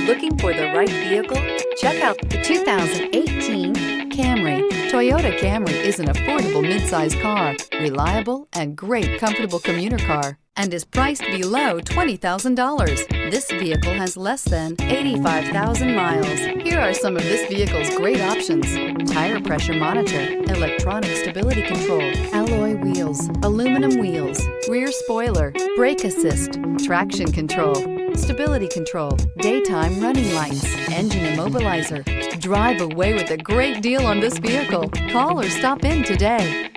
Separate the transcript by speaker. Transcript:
Speaker 1: Looking for the right vehicle? Check out the 2018 Camry. Toyota Camry is an affordable midsize car, reliable and great comfortable commuter car, and is priced below $20,000. This vehicle has less than 85,000 miles. Here are some of this vehicle's great options: tire pressure monitor, electronic stability control, alloy wheels, aluminum wheels, rear spoiler, brake assist, traction control, stability control, daytime running lights, engine immobilizer. Drive away with a great deal on this vehicle. Call or stop in today.